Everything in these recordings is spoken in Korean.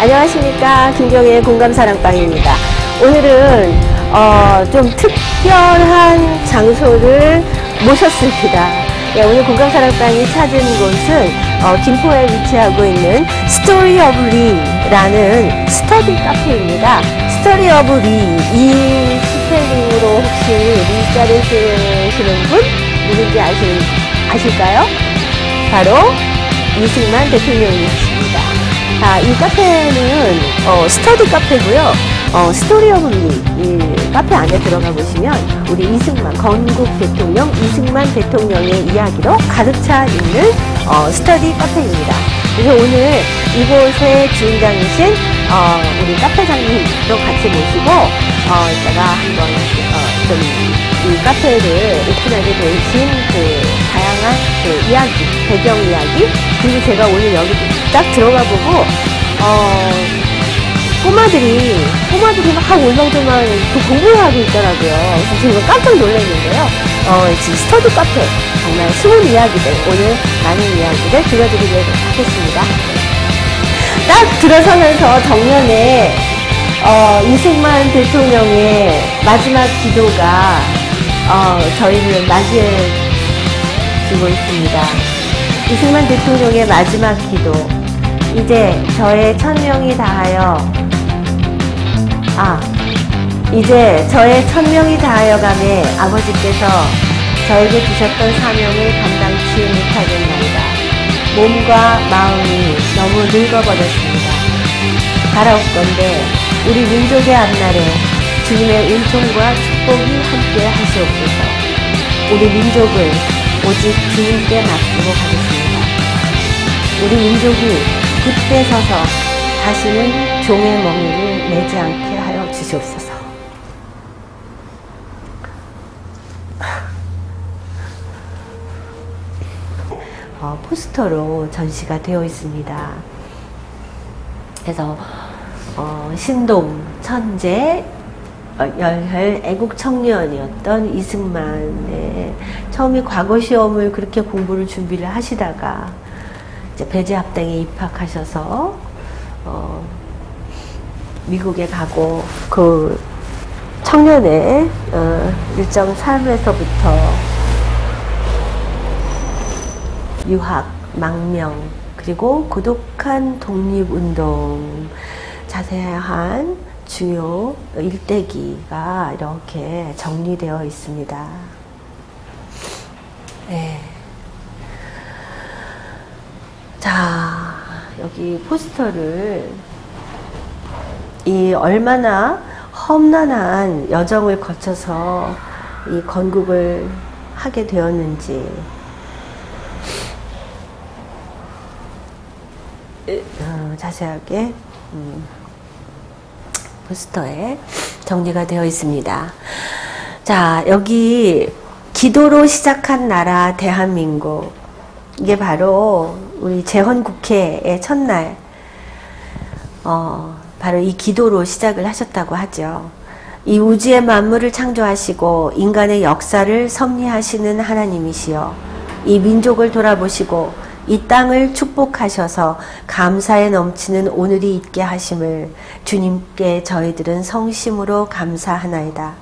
안녕하십니까. 김경의 공감사랑방입니다. 오늘은 좀 특별한 장소를 모셨습니다. 네, 오늘 공감사랑방이 찾은 곳은 김포에 위치하고 있는 스토리 오브 리라는 스터디 카페입니다. 스토리 오브 리, 이 스펠링으로 혹시 리자를 쓰시는 분 누군지 아실까요? 바로 이승만 대통령이십니다. 이 카페는 스터디 카페고요. 스토리 오브 리, 이 카페 안에 들어가 보시면 우리 이승만, 건국 대통령 이승만 대통령의 이야기로 가득 차 있는 스터디 카페입니다. 그래서 오늘 이곳의 주인장이신 우리 카페장님도 같이 모시고 이따가 한번 이 카페를 오픈하게 되신 그 다양한 그 이야기, 배경 이야기, 그리고 제가 오늘 여기 딱 들어가 보고 꼬마들이 막 울렁들만 공부를 하고 있더라고요. 그래서 제가 깜짝 놀랐는데요. 지금 스터디 카페 정말 숨은 이야기들, 오늘 많은 이야기를 들려드리도록 하겠습니다. 딱 들어서면서 정면에 이승만 대통령의 마지막 기도가 저희를 맞이해 주고 있습니다. 이승만 대통령의 마지막 기도. 이제 저의 천명이 다하여 감에 아버지께서 저에게 주셨던 사명을 감당치 못하겠나이다. 몸과 마음이 너무 늙어버렸습니다. 바라옵건대 우리 민족의 앞날에 주님의 은총과 축복이 함께 하시옵소서. 우리 민족을 오직 주님께 맡기고 가겠습니다. 우리 민족이 굳게 서서 다시는 종의 멍에를 매지 않게 하여 주시옵소서. 포스터로 전시가 되어 있습니다. 그래서 신동 천재 열혈 애국 청년이었던 이승만의 처음에 과거 시험을 그렇게 공부를 준비를 하시다가 이제 배제합당에 입학하셔서 미국에 가고 그 청년의 일정 삶에서부터 유학, 망명, 그리고 고독한 독립운동, 자세한 주요 일대기가 이렇게 정리되어 있습니다. 네. 자, 여기 포스터를 이 얼마나 험난한 여정을 거쳐서 이 건국을 하게 되었는지 자세하게 포스터에 정리가 되어 있습니다. 자, 여기 기도로 시작한 나라 대한민국, 이게 바로 우리 재헌국회의 첫날 바로 이 기도로 시작을 하셨다고 하죠. 이 우주의 만물을 창조하시고 인간의 역사를 섭리하시는 하나님이시여, 이 민족을 돌아보시고 이 땅을 축복하셔서 감사에 넘치는 오늘이 있게 하심을 주님께 저희들은 성심으로 감사하나이다.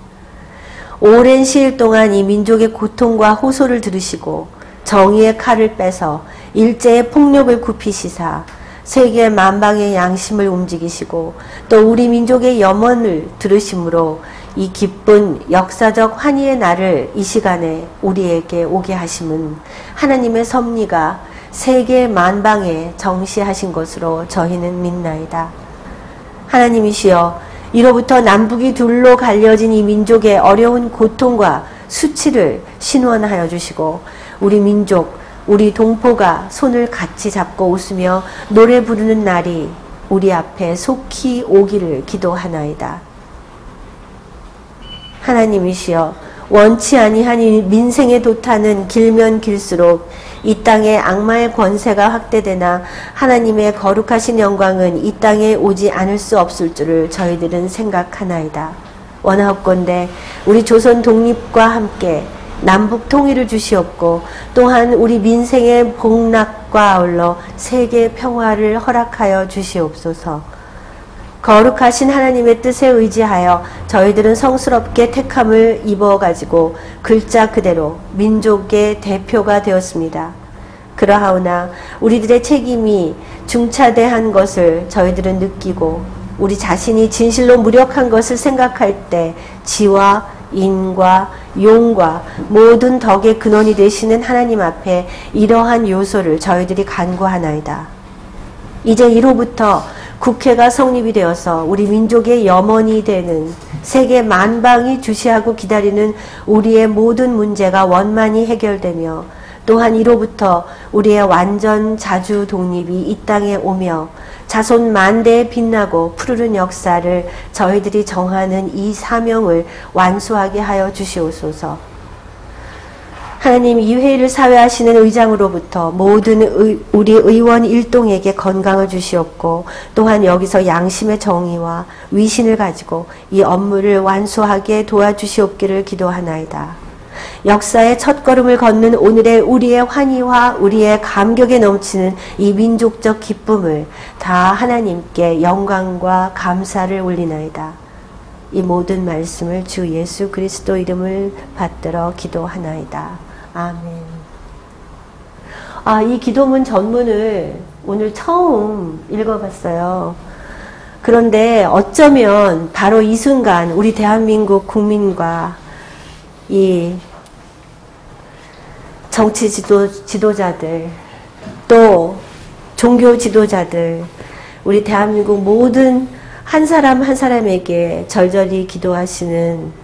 오랜 시일 동안 이 민족의 고통과 호소를 들으시고 정의의 칼을 빼서 일제의 폭력을 굽히시사 세계 만방의 양심을 움직이시고 또 우리 민족의 염원을 들으심으로 이 기쁜 역사적 환희의 날을 이 시간에 우리에게 오게 하심은 하나님의 섭리가 세계 만방에 정시하신 것으로 저희는 믿나이다. 하나님이시여, 이로부터 남북이 둘로 갈려진 이 민족의 어려운 고통과 수치를 신원하여 주시고 우리 민족, 우리 동포가 손을 같이 잡고 웃으며 노래 부르는 날이 우리 앞에 속히 오기를 기도하나이다. 하나님이시여, 원치 아니한 이 민생의 도탄은 길면 길수록 이 땅에 악마의 권세가 확대되나 하나님의 거룩하신 영광은 이 땅에 오지 않을 수 없을 줄을 저희들은 생각하나이다. 원하옵건대 우리 조선 독립과 함께 남북 통일을 주시옵고 또한 우리 민생의 복락과 아울러 세계 평화를 허락하여 주시옵소서. 거룩하신 하나님의 뜻에 의지하여 저희들은 성스럽게 택함을 입어가지고 글자 그대로 민족의 대표가 되었습니다. 그러하오나 우리들의 책임이 중차대한 것을 저희들은 느끼고 우리 자신이 진실로 무력한 것을 생각할 때 지와 인과 용과 모든 덕의 근원이 되시는 하나님 앞에 이러한 요소를 저희들이 간구하나이다. 이제 이로부터 국회가 성립이 되어서 우리 민족의 염원이 되는 세계 만방이 주시하고 기다리는 우리의 모든 문제가 원만히 해결되며 또한 이로부터 우리의 완전 자주 독립이 이 땅에 오며 자손 만대에 빛나고 푸르른 역사를 저희들이 정하는 이 사명을 완수하게 하여 주시옵소서. 하나님, 이 회의를 사회하시는 의장으로부터 모든 우리 의원 일동에게 건강을 주시옵고 또한 여기서 양심의 정의와 위신을 가지고 이 업무를 완수하게 도와주시옵기를 기도하나이다. 역사의 첫걸음을 걷는 오늘의 우리의 환희와 우리의 감격에 넘치는 이 민족적 기쁨을 다 하나님께 영광과 감사를 올리나이다. 이 모든 말씀을 주 예수 그리스도 이름을 받들어 기도하나이다. 아멘. 이 기도문 전문을 오늘 처음 읽어봤어요. 그런데 어쩌면 바로 이 순간 우리 대한민국 국민과 이 정치 지도자들 또 종교 지도자들 우리 대한민국 모든 한 사람 한 사람에게 절절히 기도하시는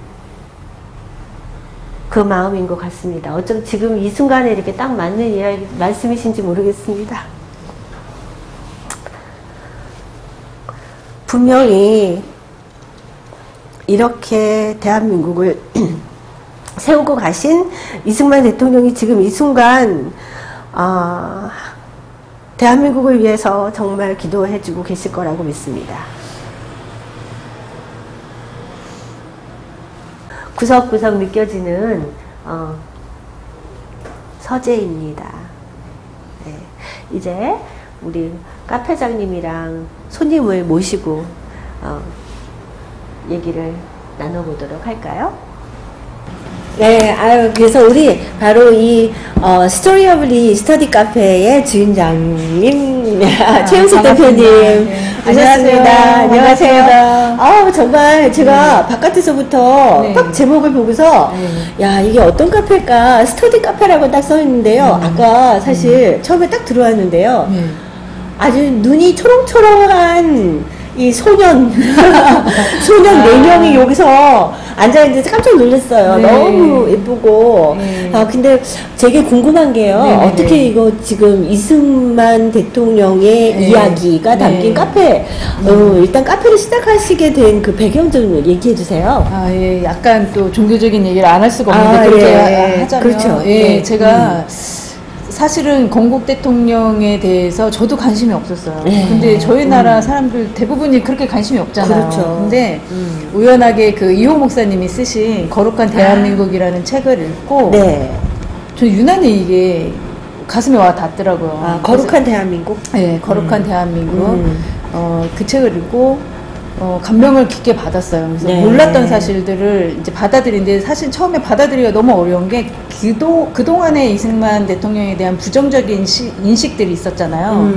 그 마음인 것 같습니다. 어쩜 지금 이 순간에 이렇게 딱 맞는 말씀이신지 모르겠습니다. 분명히 이렇게 대한민국을 세우고 가신 이승만 대통령이 지금 이 순간 대한민국을 위해서 정말 기도해주고 계실 거라고 믿습니다. 구석구석 느껴지는 서재입니다. 네. 이제 우리 카페장님이랑 손님을 모시고 얘기를 나눠보도록 할까요? 네, 그래서 우리 바로 이 스토리 오브 리 스터디 카페의 주인장님 최영석 대표님 모셨습니다. 안녕하세요. 정말 제가 바깥에서부터 딱 제목을 보고서 야, 이게 어떤 카페일까, 스터디 카페라고 딱 써있는데요. 아까 사실 처음에 딱 들어왔는데요. 아주 눈이 초롱초롱한 이 소년 4명이 여기서 앉아있는데 깜짝 놀랐어요. 너무 예쁘고. 근데 되게 궁금한 게요. 어떻게 이거 지금 이승만 대통령의 이야기가 담긴 카페, 일단 카페를 시작하시게 된 그 배경 좀 얘기해 주세요. 예, 약간 또 종교적인 얘기를 안 할 수가 없는데 그렇게 하자면. 그렇죠. 제가 사실은 건국 대통령에 대해서 저도 관심이 없었어요. 근데 저희 나라 사람들 대부분이 그렇게 관심이 없잖아요. 그렇죠. 근데 우연하게 그 이호 목사님이 쓰신 거룩한 대한민국이라는 책을 읽고 저 유난히 이게 가슴에 와 닿더라고요. 거룩한 대한민국? 네, 거룩한 대한민국. 그 책을 읽고 감명을 깊게 받았어요. 그래서 몰랐던 사실들을 이제 받아들이는데, 사실 처음에 받아들이기가 너무 어려운 게 그동안에 이승만 대통령에 대한 부정적인 인식들이 있었잖아요.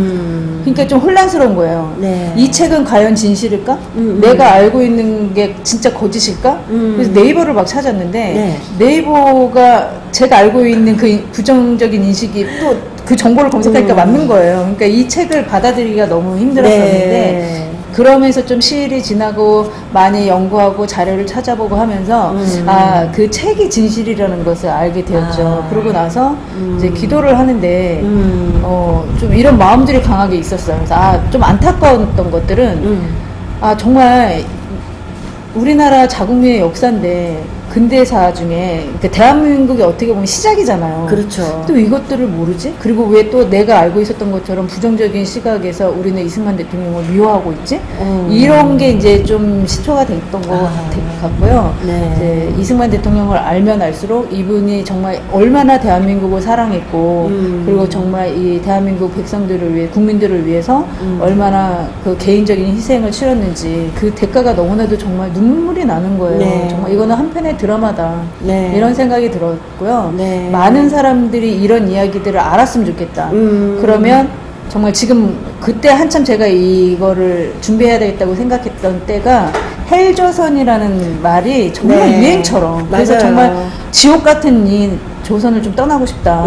그러니까 좀 혼란스러운 거예요. 이 책은 과연 진실일까? 내가 알고 있는 게 진짜 거짓일까? 그래서 네이버를 막 찾았는데 네이버가 제가 알고 있는 그 부정적인 인식이 또 그 정보를 검색하니까 맞는 거예요. 그러니까 이 책을 받아들이기가 너무 힘들었었는데 그러면서 좀 시일이 지나고 많이 연구하고 자료를 찾아보고 하면서 그 책이 진실이라는 것을 알게 되었죠. 그러고 나서 이제 기도를 하는데 좀 이런 마음들이 강하게 있었어요. 그래서 좀 안타까웠던 것들은 정말 우리나라 자국민의 역사인데 근대사 중에 그 대한민국이 어떻게 보면 시작이잖아요. 그렇죠. 또 이것들을 모르지? 그리고 왜 또 내가 알고 있었던 것처럼 부정적인 시각에서 우리는 이승만 대통령을 미워하고 있지? 이런 게 이제 좀 시초가 됐던 것 같고요. 네. 이제 이승만 대통령을 알면 알수록 이분이 정말 얼마나 대한민국을 사랑했고 그리고 정말 이 대한민국 백성들을 위해 국민들을 위해서 얼마나 그 개인적인 희생을 치렀는지 그 대가가 너무나도 정말 눈물이 나는 거예요. 네. 정말 이거는 한편의 드라마다. 네. 이런 생각이 들었고요. 네. 많은 사람들이 이런 이야기들을 알았으면 좋겠다. 그러면 정말 지금 그때 한참 제가 이거를 준비해야 되겠다고 생각했던 때가 헬조선이라는 말이 정말 네. 유행처럼 그래서 맞아요. 정말 지옥 같은 이 조선을 좀 떠나고 싶다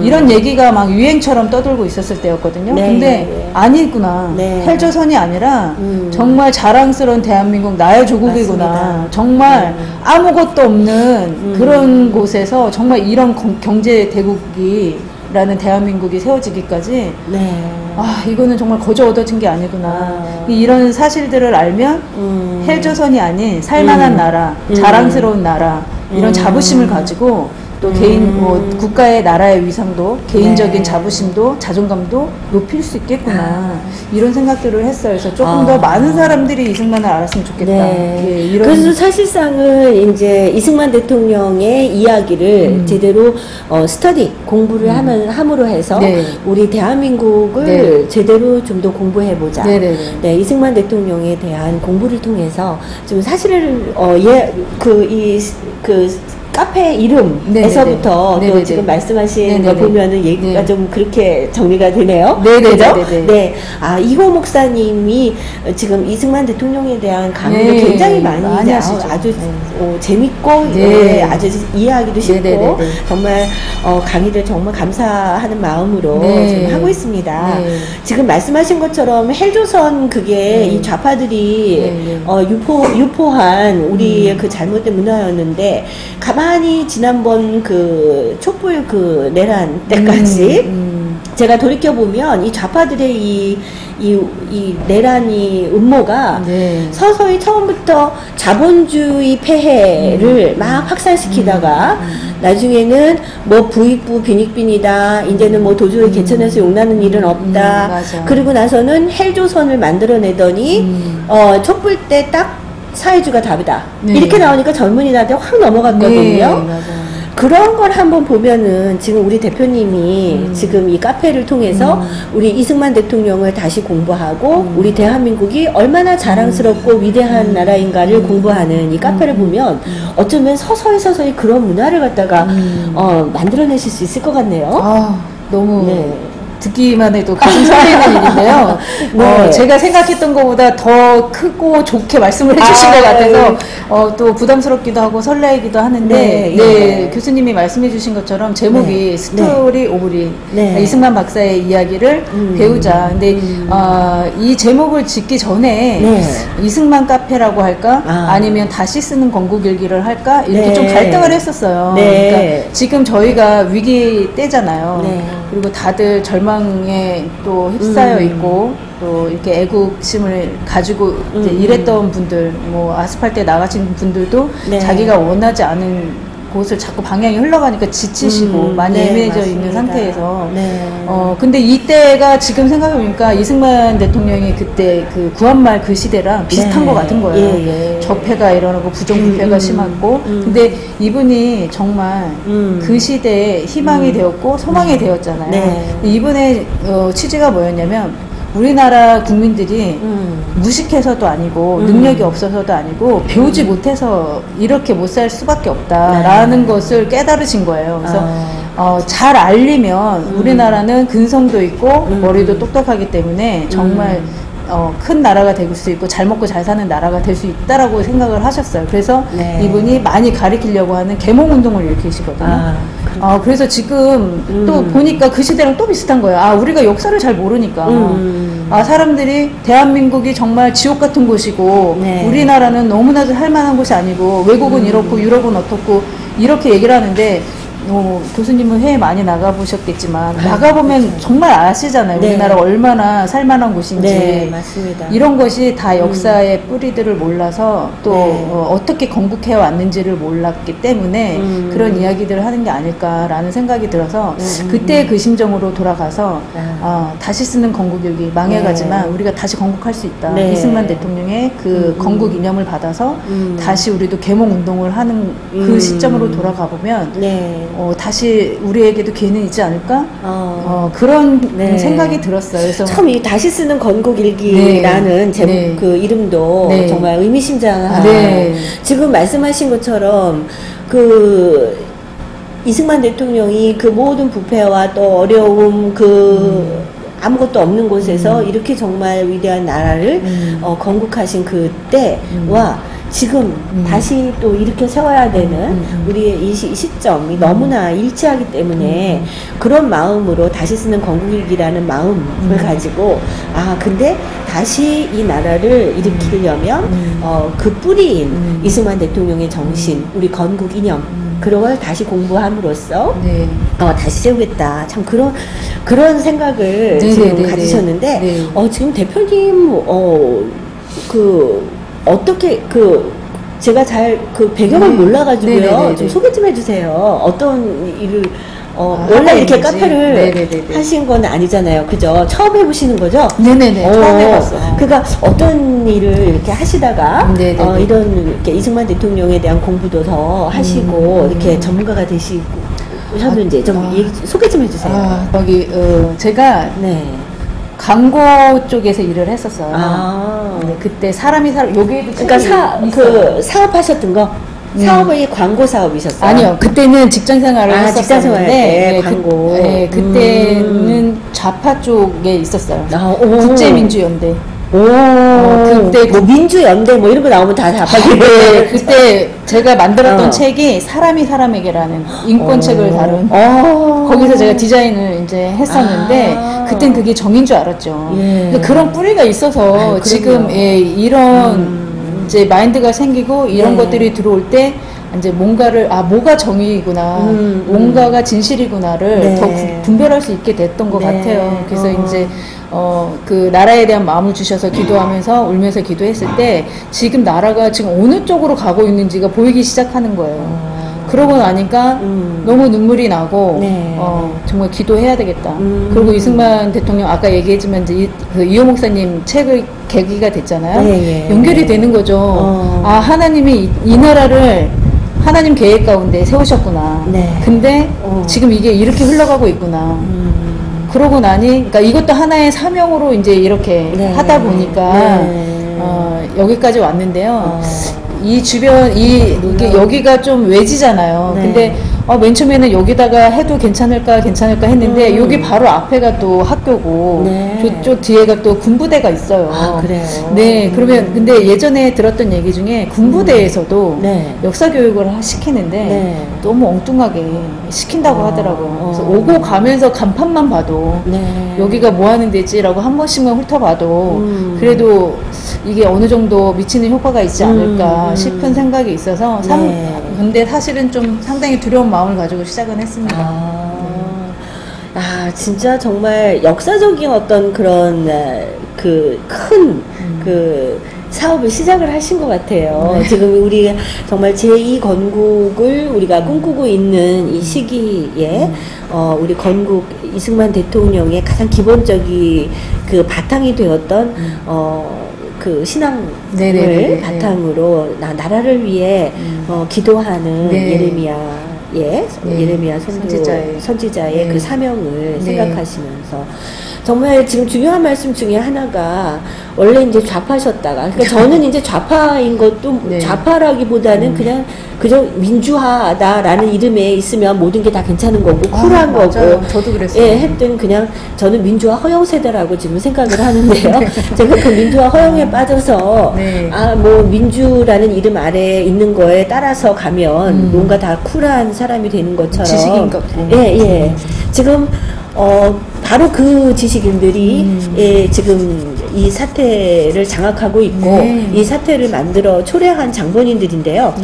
이런 얘기가 막 유행처럼 떠돌고 있었을 때였거든요. 네. 근데 네. 아니구나. 네. 헬조선이 아니라 정말 자랑스러운 대한민국 나의 조국이구나. 맞습니다. 정말 아무것도 없는 그런 곳에서 정말 이런 경제 대국이라는 대한민국이 세워지기까지 네. 아 이거는 정말 거저 얻어진 게 아니구나. 이런 사실들을 알면 헬조선이 아닌 살만한 나라, 자랑스러운 나라 이런 자부심을 가지고 또 개인 국가의 나라의 위상도 개인적인 네. 자부심도 자존감도 높일 수 있겠구나 이런 생각들을 했어요. 그래서 조금 더 많은 사람들이 이승만을 알았으면 좋겠다. 네. 예, 이런 그래서 사실상은 이제 이승만 대통령의 이야기를 제대로 스터디 공부를 함으로 해서 네. 우리 대한민국을 네. 제대로 좀 더 공부해 보자. 네네네. 네, 이승만 대통령에 대한 공부를 통해서 좀 사실을 카페 이름에서부터 네네네. 또 지금 말씀하신 네네네. 거 보면은 얘기가 네. 좀 그렇게 정리가 되네요. 네네네네. 그죠? 네. 아, 이호 목사님이 지금 이승만 대통령에 대한 강의를 네. 굉장히 많이 하시죠. 아주 네. 재밌고 네. 아주 이해하기도 쉽고 네네네네. 정말 강의를 정말 감사하는 마음으로 네. 지금 하고 있습니다. 네. 지금 말씀하신 것처럼 헬조선 그게 네. 이 좌파들이 네. 유포한 우리의 그 잘못된 문화였는데 가만히 지난번 그 촛불 그 내란 때까지 제가 돌이켜보면 이 좌파들의 이 내란이 음모가 네. 서서히 처음부터 자본주의 폐해를 막 확산시키다가 나중에는 뭐 부익부 빈익빈이다. 이제는 뭐 도저히 개천에서 용나는 일은 없다. 맞아. 그리고 나서는 헬조선을 만들어내더니 촛불 때 딱 사회주의가 답이다. 네. 이렇게 나오니까 젊은이들한테 확 넘어갔거든요. 네, 맞아요. 그런 걸 한번 보면은 지금 우리 대표님이 지금 이 카페를 통해서 우리 이승만 대통령을 다시 공부하고 우리 대한민국이 얼마나 자랑스럽고 위대한 나라인가를 공부하는 이 카페를 보면 어쩌면 서서히 그런 문화를 갖다가 만들어내실 수 있을 것 같네요. 아, 너무 네. 듣기만 해도 가슴 설레는 일인데요. 네. 제가 생각했던 것보다 더 크고 좋게 말씀을 해주신 것 같아서 또 부담스럽기도 하고 설레기도 하는데 네, 네, 예. 교수님이 말씀해 주신 것처럼 제목이 네. 스토리 오브리 네. 이승만 박사의 이야기를 배우자. 근데 이 제목을 짓기 전에 네. 이승만 카페라고 할까 아니면 다시 쓰는 건국일기를 할까 이렇게 네. 좀 갈등을 했었어요. 네. 그러니까 지금 저희가 위기 때잖아요. 네. 그리고 다들 절망에 또 휩싸여 있고 또 이렇게 애국심을 가지고 이제 일했던 분들, 뭐 아스팔트에 나가신 분들도 네. 자기가 원하지 않은 곳을 자꾸 방향이 흘러가니까 지치시고 많이 네, 예민해져 맞습니다. 있는 상태에서 네. 근데 이때가 지금 생각해보니까 이승만 대통령이 그때 그 구한말 그 시대랑 비슷한 네. 것 같은 거예요. 예. 적폐가 일어나고 부정부패가 심하고 근데 이분이 정말 그 시대에 희망이 되었고 소망이 되었잖아요. 네. 이분의 취지가 뭐였냐면 우리나라 국민들이 무식해서도 아니고 능력이 없어서도 아니고 배우지 못해서 이렇게 못 살 수밖에 없다라는 것을 깨달으신 거예요. 그래서 잘 알리면 우리나라는 근성도 있고 머리도 똑똑하기 때문에 정말 큰 나라가 될 수 있고 잘 먹고 잘 사는 나라가 될 수 있다라고 생각을 하셨어요. 그래서 네. 이분이 많이 가리키려고 하는 계몽운동을 일으키시거든요. 그래서 지금 또 보니까 그 시대랑 또 비슷한 거예요. 우리가 역사를 잘 모르니까. 사람들이 대한민국이 정말 지옥 같은 곳이고 네. 우리나라는 너무나도 할 만한 곳이 아니고 외국은 이렇고 유럽은 어떻고 이렇게 얘기를 하는데 교수님은 해외 많이 나가보셨겠지만 나가보면 그렇죠. 정말 아시잖아요. 네. 우리나라 얼마나 살만한 곳인지. 네, 맞습니다. 이런 것이 다 역사의 뿌리들을 몰라서 또 네. 어떻게 건국해 왔는지를 몰랐기 때문에 그런 이야기들을 하는 게 아닐까라는 생각이 들어서 그때 그 심정으로 돌아가서 다시 쓰는 건국일기 망해가지만 네. 우리가 다시 건국할 수 있다. 네. 이승만 대통령의 그 건국 이념을 받아서 다시 우리도 계몽 운동을 하는 그 시점으로 돌아가 보면 네. 다시 우리에게도 기회는 있지 않을까? 그런 네. 생각이 들었어요. 그래서 처음 이 다시 쓰는 건국일기라는 네. 제목 네. 그 이름도 네. 정말 의미심장한. 네. 지금 말씀하신 것처럼 그 이승만 대통령이 그 모든 부패와 또 어려움 아무것도 없는 곳에서 이렇게 정말 위대한 나라를 건국하신 그때와 지금 다시 또 이렇게 세워야 되는 우리의 이 시점이 너무나 일치하기 때문에 그런 마음으로 다시 쓰는 건국일기라는 마음을 가지고 근데 다시 이 나라를 일으키려면 그 뿌리인 이승만 대통령의 정신, 우리 건국 이념 그런 걸 다시 공부함으로써 네. 다시 세우겠다. 참 그런 생각을 네, 지금 네, 네, 가지셨는데 네. 지금 대표님 어떻게 제가 잘 그 배경을 몰라가지고요. 네, 네, 네, 좀 네. 소개 좀 해주세요. 어떤 일을 원래 하고 이렇게 있는지. 카페를 네, 네, 네, 네. 하신 건 아니잖아요. 그죠? 처음 해보시는 거죠? 네네네. 처음 해봤어요. 그러니까 어떤 일을 이렇게 하시다가 네네네. 이런 이렇게 이승만 대통령에 대한 공부도 더 하시고 이렇게 전문가가 되시셨는지 좀 소개 좀 해주세요. 여기 제가 네. 광고 쪽에서 일을 했었어요. 네, 그때 여기에도 그러니까 사업하셨던 거? 사업이 광고 사업이셨어요? 아니요, 그때는 직장 생활을 했었는데 직장 생활 때 광고. 그때는 좌파 쪽에 있었어요. 국제민주연대. 그때 뭐 민주연대 뭐 이런 거 나오면 다 네, 그때 제가 만들었던 책이 사람이 사람에게라는 인권책을 다룬 거기서 제가 디자인을 이제 했었는데 그땐 그게 정인 줄 알았죠. 근데 그런 뿌리가 있어서 지금 이런 이제 마인드가 생기고 이런 것들이 들어올 때 이제 뭔가를 뭐가 정의구나, 뭔가가 진실이구나를 더 분별할 수 있게 됐던 것 같아요. 그래서 이제 그 나라에 대한 마음을 주셔서 기도하면서 울면서 기도했을 때 지금 나라가 지금 어느 쪽으로 가고 있는지가 보이기 시작하는 거예요. 그러고 나니까 너무 눈물이 나고 정말 기도해야 되겠다. 그리고 이승만 대통령 아까 얘기했지만 이제 그 이호 목사님 책의 계기가 됐잖아요. 연결이 되는 거죠. 하나님이 이 나라를 하나님 계획 가운데 세우셨구나. 근데 지금 이게 이렇게 흘러가고 있구나. 그러고 나니, 그러니까 이것도 하나의 사명으로 이제 이렇게 하다 보니까 여기까지 왔는데요. 이 주변 여기가 좀 외지잖아요. 근데 맨 처음에는 여기다가 해도 괜찮을까 했는데 여기 바로 앞에가 또 학교고 저쪽 뒤에가 또 군부대가 있어요. 그래요? 네. 그러면 근데 예전에 들었던 얘기 중에 군부대에서도 역사 교육을 시키는데 너무 엉뚱하게 시킨다고 하더라고요. 그래서 오고 가면서 간판만 봐도 여기가 뭐 하는 데지라고 한 번씩만 훑어봐도 그래도 이게 어느 정도 미치는 효과가 있지 않을까 싶은 생각이 있어서 근데 사실은 좀 상당히 두려운 마음을 가지고 시작은 했습니다. 진짜 정말 역사적인 어떤 그런 큰 사업을 시작을 하신 것 같아요. 지금 우리 정말 제2 건국을 우리가 꿈꾸고 있는 이 시기에 우리 건국 이승만 대통령의 가장 기본적인 그 바탕이 되었던 그 신앙을 바탕으로 나라를 위해 기도하는 예레미야 선지자의 그 사명을 생각하시면서 정말 지금 중요한 말씀 중에 하나가 원래 이제 좌파셨다가 그러니까 저는 이제 좌파인 것도 좌파라기보다는 그냥 그저 민주화다라는 이름에 있으면 모든 게 다 괜찮은 거고 쿨한 거고 저도 그랬어요. 했던 그냥 저는 민주화 허용 세대라고 지금 생각을 하는데요. 제가 그 민주화 허용에 빠져서 뭐 민주라는 이름 아래에 있는 거에 따라서 가면 뭔가 다 쿨한 사람이 되는 것처럼 지식인 같고 지금 바로 그 지식인들이 지금 이 사태를 장악하고 있고 이 사태를 만들어 초래한 장본인들인데요.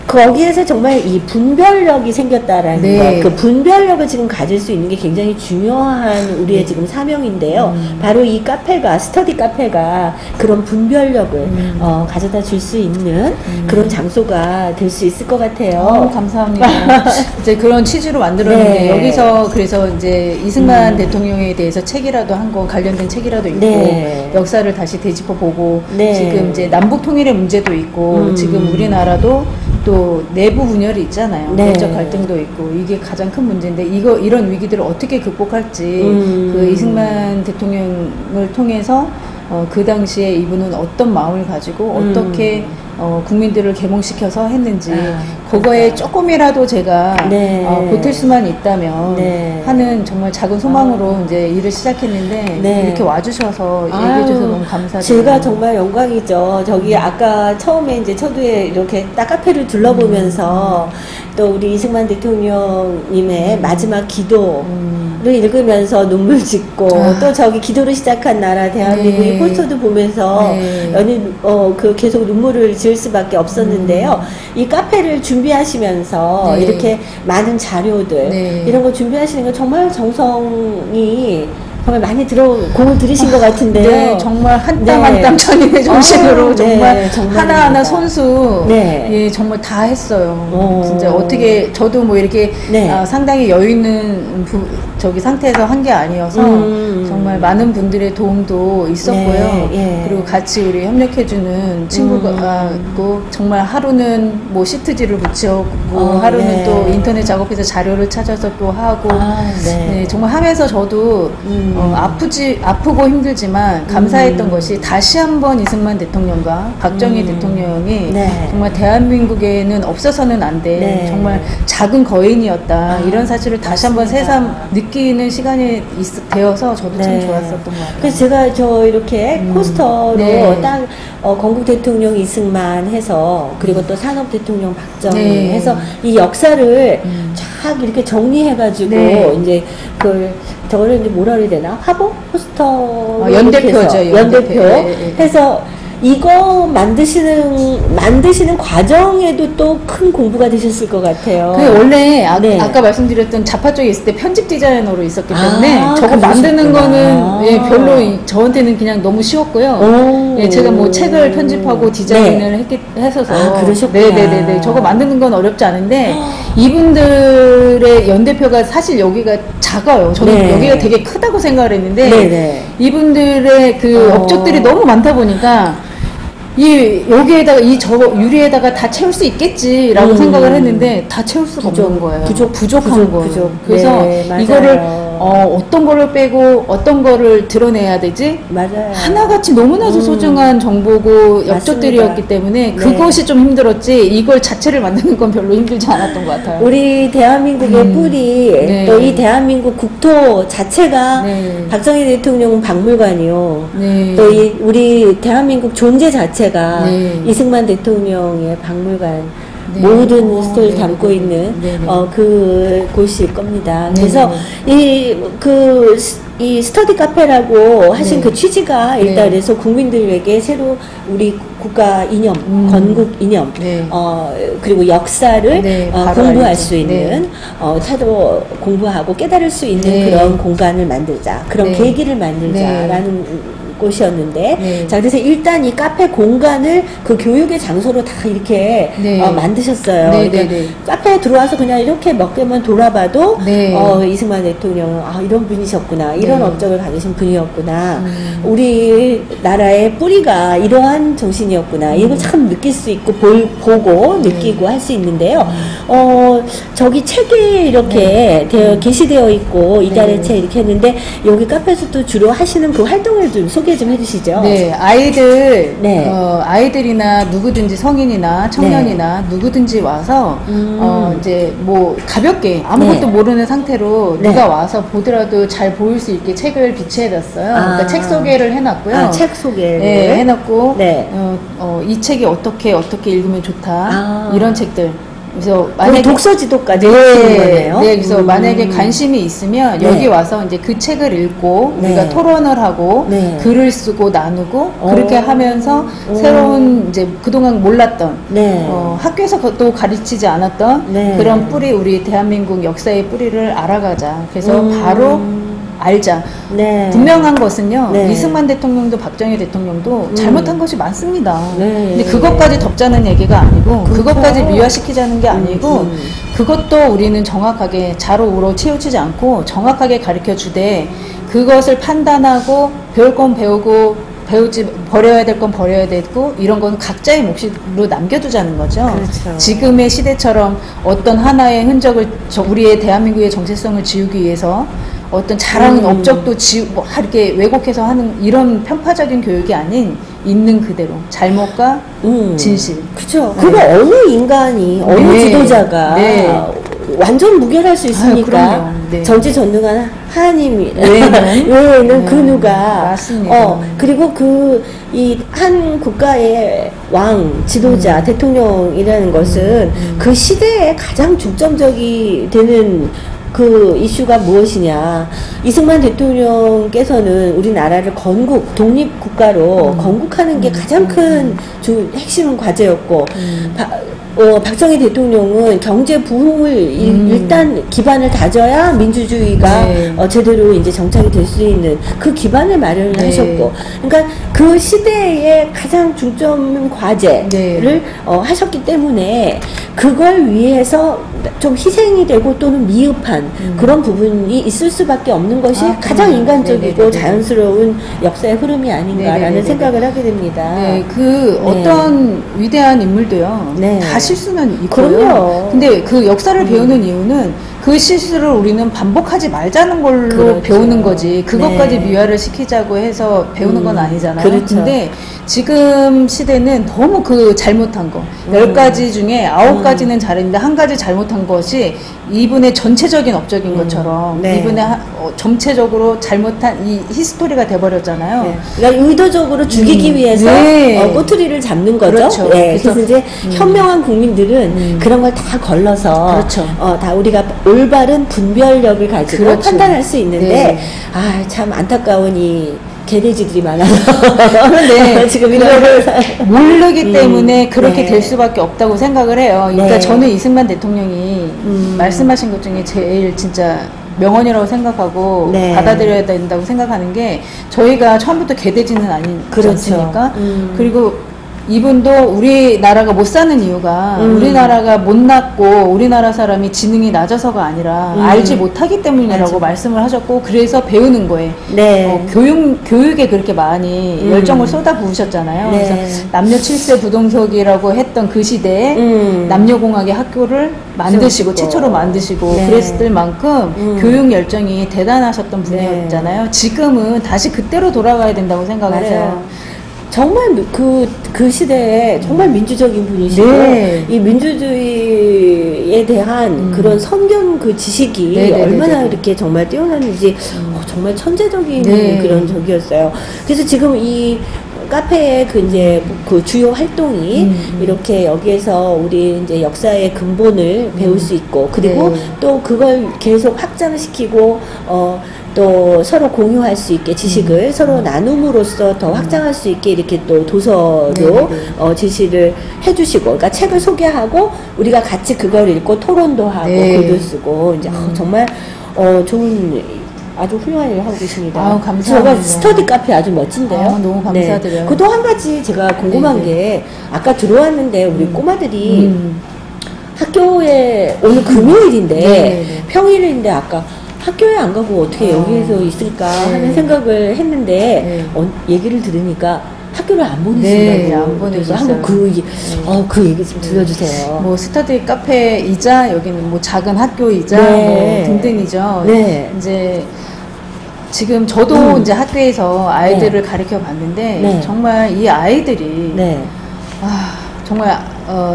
거기에서 정말 이 분별력이 생겼다라는 네. 것, 그 분별력을 지금 가질 수 있는 게 굉장히 중요한 우리의 지금 사명인데요. 바로 이 카페가, 스터디 카페가 그런 분별력을 가져다 줄 수 있는 그런 장소가 될 수 있을 것 같아요. 감사합니다. 이제 그런 취지로 만들었는데 네. 여기서 그래서 이제 이승만 대통령에 대해서 책이라도 한 권 관련된 책이라도 있고 네. 역사를 다시 되짚어 보고 네. 지금 이제 남북 통일의 문제도 있고 지금 우리나라도 또 내부 분열이 있잖아요. 네. 내적 갈등도 있고 이게 가장 큰 문제인데 이런 위기들을 어떻게 극복할지 그 이승만 대통령을 통해서 그 당시에 이분은 어떤 마음을 가지고 어떻게 국민들을 계몽시켜서 했는지 그거에 조금이라도 제가 네. 보탤 수만 있다면 네. 하는 정말 작은 소망으로 이제 일을 시작했는데 네. 이렇게 와주셔서 얘기해줘서 너무 감사드려요. 제가 정말 영광이죠. 저기 아까 처음에 이제 초두에 이렇게 딱 카페를 둘러보면서 또 우리 이승만 대통령님의 마지막 기도를 읽으면서 눈물 짓고 또 저기 기도를 시작한 나라 대한민국의 네. 포스터도 보면서 네. 그 계속 눈물을 지을 수밖에 없었는데요. 이 카페를 준비하시면서 네. 이렇게 많은 자료들 네. 이런 거 준비하시는 거 정말 정성이 정말 많이 공을 들이신 것 같은데요. 네, 정말 한 땀 네. 한 땀 천인의 정신으로 정말 네, 정말입니다. 하나하나 손수 네. 예, 정말 다 했어요. 오. 진짜 어떻게 저도 뭐 이렇게 네. 상당히 여유 있는 저기 상태에서 한 게 아니어서 정말 많은 분들의 도움도 있었고요. 네, 예. 그리고 같이 우리 협력해주는 친구가 있고 정말 하루는 뭐 시트지를 붙여오고 하루는 네. 또 인터넷 작업해서 자료를 찾아서 또 하고 네. 네, 정말 하면서 저도 아프고 힘들지만 감사했던 것이 다시 한번 이승만 대통령과 박정희 대통령이 네. 정말 대한민국에는 없어서는 안 돼. 네. 정말 작은 거인이었다. 이런 사실을 다시 한번 새삼 느끼는 시간이 되어서 저도 참 네. 좋았었던 것 같아요. 그래서 제가 저 이렇게 포스터로 네. 딱 건국 대통령 이승만 해서 그리고 또 산업 대통령 박정희 네. 해서 이 역사를 쫙 이렇게 정리해가지고 네. 이제 저거를 이제 뭐라 그래야 되나 화보 포스터 연대표죠. 연대표 네. 해서 이거 만드시는 과정에도 또 큰 공부가 되셨을 것 같아요. 그 원래 네. 아까 말씀드렸던 자파 쪽에 있을 때 편집 디자이너로 있었기 때문에 저거 그러셨구나. 만드는 거는 예, 별로 저한테는 그냥 너무 쉬웠고요. 오. 예, 제가 뭐 책을 편집하고 디자인을 했어서 그러셨구나. 네네네. 저거 만드는 건 어렵지 않은데 이분들의 연대표가 사실 여기가 작아요. 저는 네. 여기가 되게 크다고 생각을 했는데 네네. 이분들의 그 업적들이 너무 많다 보니까 여기에다가 저거 유리에다가 다 채울 수 있겠지라고 생각을 했는데 다 채울 수가 없는 거예요. 부족한 거예요. 그래서 네, 맞아요. 이거를 어떤 거를 빼고 어떤 거를 드러내야 되지? 맞아요. 하나같이 너무나도 소중한 정보고 엽적들이었기 맞습니다. 때문에 네. 그것이 좀 힘들었지 이걸 자체를 만드는 건 별로 힘들지 않았던 것 같아요. 우리 대한민국의 뿌리 네. 또 이 대한민국 국토 자체가 네. 박정희 대통령 박물관이요. 네. 또 우리 대한민국 존재 자체가 네. 이승만 대통령의 박물관 네. 모든 스토리를 네. 담고 있는 네. 그 곳일 겁니다. 네. 그래서 이 스터디 카페라고 하신 네. 그 취지가 일단 네. 그래서 국민들에게 새로 우리 국가 이념, 건국 이념, 네. 그리고 역사를 네, 바로 공부할 알죠. 수 있는 차도 공부하고 깨달을 수 있는 네. 그런 공간을 만들자, 그런 네. 계기를 만들자라는 곳이었는데, 네. 자 그래서 일단 이 카페 공간을 그 교육의 장소로 다 이렇게 네. 만드셨어요. 네, 그러니까 네, 네. 카페에 들어와서 그냥 이렇게 몇 개만 돌아봐도 네. 이승만 대통령은 이런 분이셨구나, 이런 네. 업적을 가지신 분이었구나, 우리 나라의 뿌리가 이러한 정신이었구나, 이걸 참 느낄 수 있고 보고 느끼고 할 수 있는데요. 저기 책에 이렇게 게시되어 있고 이달의 네. 책 이렇게 했는데 여기 카페에서 또 주로 하시는 그 활동을 좀 소개 좀 해주시죠. 네, 네. 아이들이나 누구든지 성인이나 청년이나 누구든지 와서, 이제 뭐 가볍게 아무것도 네. 모르는 상태로 네. 누가 와서 보더라도 잘 보일 수 있게 책을 비치해놨어요. 그러니까 책 소개를 해놨고요. 책 소개를 네, 해놨고, 네. 이 책이 어떻게 읽으면 좋다. 아. 이런 책들. 그래서 만약에 독서 지도까지 하시는 거네요. 네, 그래서 만약에 관심이 있으면 네. 여기 와서 이제 그 책을 읽고 네. 우리가 토론을 하고 네. 글을 쓰고 나누고 그렇게 하면서 새로운 이제 그동안 몰랐던 네. 학교에서 또 가르치지 않았던 네. 그런 뿌리, 우리 대한민국 역사의 뿌리를 알아가자. 그래서 바로 알자. 네. 분명한 것은요. 네. 이승만 대통령도 박정희 대통령도 잘못한 것이 많습니다. 네. 근데 그것까지 덮자는 얘기가 아니고 그렇죠. 그것까지 미화시키자는 게 아니고 그것도 우리는 정확하게 좌로 우로 치우치지 않고 정확하게 가르쳐 주되 그것을 판단하고 배울 건 배우고 배우지 버려야 될 건 버려야 되고 이런 건 각자의 몫으로 남겨두자는 거죠. 그렇죠. 지금의 시대처럼 어떤 하나의 흔적을 우리의 대한민국의 정체성을 지우기 위해서 어떤 잘하는 업적도 뭐 이렇게 왜곡해서 하는 이런 편파적인 교육이 아닌 있는 그대로 잘못과 진실. 그렇죠. 네. 그거 어느 인간이 어느 네. 지도자가 네. 완전 무결할 수 있으니까 그럼요. 네. 전지전능한 하나님 외에는 외에는 그 누가 맞습니다. 그리고 그 이 한 국가의 왕 지도자 대통령이라는 것은 그 시대에 가장 중점적이 되는 그 이슈가 무엇이냐. 이승만 대통령께서는 우리나라를 건국, 독립국가로 건국하는 게 가장 큰 핵심 과제였고, 박정희 대통령은 경제 부흥을 일단 기반을 다져야 민주주의가 네. 제대로 이제 정착이 될 수 있는 그 기반을 마련을 네. 하셨고, 그러니까 그 시대의 가장 중점 과제를 네. 하셨기 때문에 그걸 위해서 좀 희생이 되고 또는 미흡한 그런 부분이 있을 수밖에 없는 것이 가장 인간적이고 네네네네. 자연스러운 역사의 흐름이 아닌가라는 네네네네. 생각을 하게 됩니다. 네, 그 어떤 위대한 인물도요. 네. 다 실수는 있고요. 그럼요. 근데 그 역사를 배우는 이유는 그 실수를 우리는 반복하지 말자는 걸로 그렇죠. 배우는 거지. 그것까지 네. 미화를 시키자고 해서 배우는 건 아니잖아요. 그렇죠. 근데 지금 시대는 너무 그 잘못한 거 10가지 중에 9가지는 잘했는데 한 가지 잘못한 것이 이분의 전체적인 업적인 것처럼 네. 이분의 전체적으로 잘못한 이 히스토리가 돼버렸잖아요. 네. 그러니까 의도적으로 죽이기 위해서 네. 꼬투리를 잡는 거죠. 그렇죠. 네. 그래서 그래서 이제 현명한 국민들은 그런 걸 다 걸러서 그렇죠. 다 우리가 올바른 분별력을 가지고 그렇죠. 판단할 수 있는데 네. 참 안타까운 이 개돼지들이 많아서 그런데 지금 이런 모르기 때문에 그렇게 네. 될 수밖에 없다고 생각을 해요. 그러니까 네. 저는 이승만 대통령이 말씀하신 것 중에 제일 진짜 명언이라고 생각하고 네. 받아들여야 된다고 생각하는 게 저희가 처음부터 개돼지는 아니지 그렇죠. 않습니까? 그리고 이분도 우리나라가 못 사는 이유가 우리나라가 못났고 우리나라 사람이 지능이 낮아서가 아니라 알지 못하기 때문이라고 말씀을 하셨고 그래서 배우는 거에 네. 교육에 그렇게 많이 열정을 쏟아 부으셨잖아요. 네. 그래서 남녀 7세 부동석이라고 했던 그 시대에 남녀공학의 학교를 만드시고 최초로 만드시고 네. 그랬을 만큼 교육 열정이 대단하셨던 분이었잖아요. 지금은 다시 그때로 돌아가야 된다고 생각을 맞아요. 해요. 정말 그 시대에 정말 민주적인 분이시고 네. 이 민주주의에 대한 그런 선견 그 지식이 네네네네. 얼마나 이렇게 정말 뛰어났는지 정말 천재적인 네. 그런 적이었어요. 그래서 지금 이 카페의 그 이제 그 주요 활동이 이렇게 여기에서 우리 이제 역사의 근본을 배울 수 있고 그리고 네. 또 그걸 계속 확장시키고 또 서로 공유할 수 있게 지식을 서로 나눔으로써 더 확장할 수 있게 이렇게 또 도서로 제시를 해주시고, 그러니까 책을 소개하고 우리가 같이 그걸 읽고 토론도 하고 네. 글도 쓰고 이제 정말 좋은 아주 훌륭한 일을 하고 계십니다. 아우, 감사합니다. 제가 스터디 카페 아주 멋진데요. 너무 감사드려요. 네. 그또 한 가지 제가 궁금한 게 아까 들어왔는데 우리 꼬마들이 학교에 오늘 금요일인데 네네네. 평일인데 아까 학교에 안 가고 어떻게 여기에서 있을까 하는 생각을 했는데 얘기를 들으니까 학교를 안 보내신다고. 네, 안 보내셨어요. 그래서 한번 그 얘기 좀 들려주세요. 뭐 스터디 카페이자 여기는 뭐 작은 학교이자 네. 뭐 등등이죠. 네. 이제 지금 저도 이제 학교에서 아이들을 가르쳐 봤는데 네. 정말 이 아이들이 네. 정말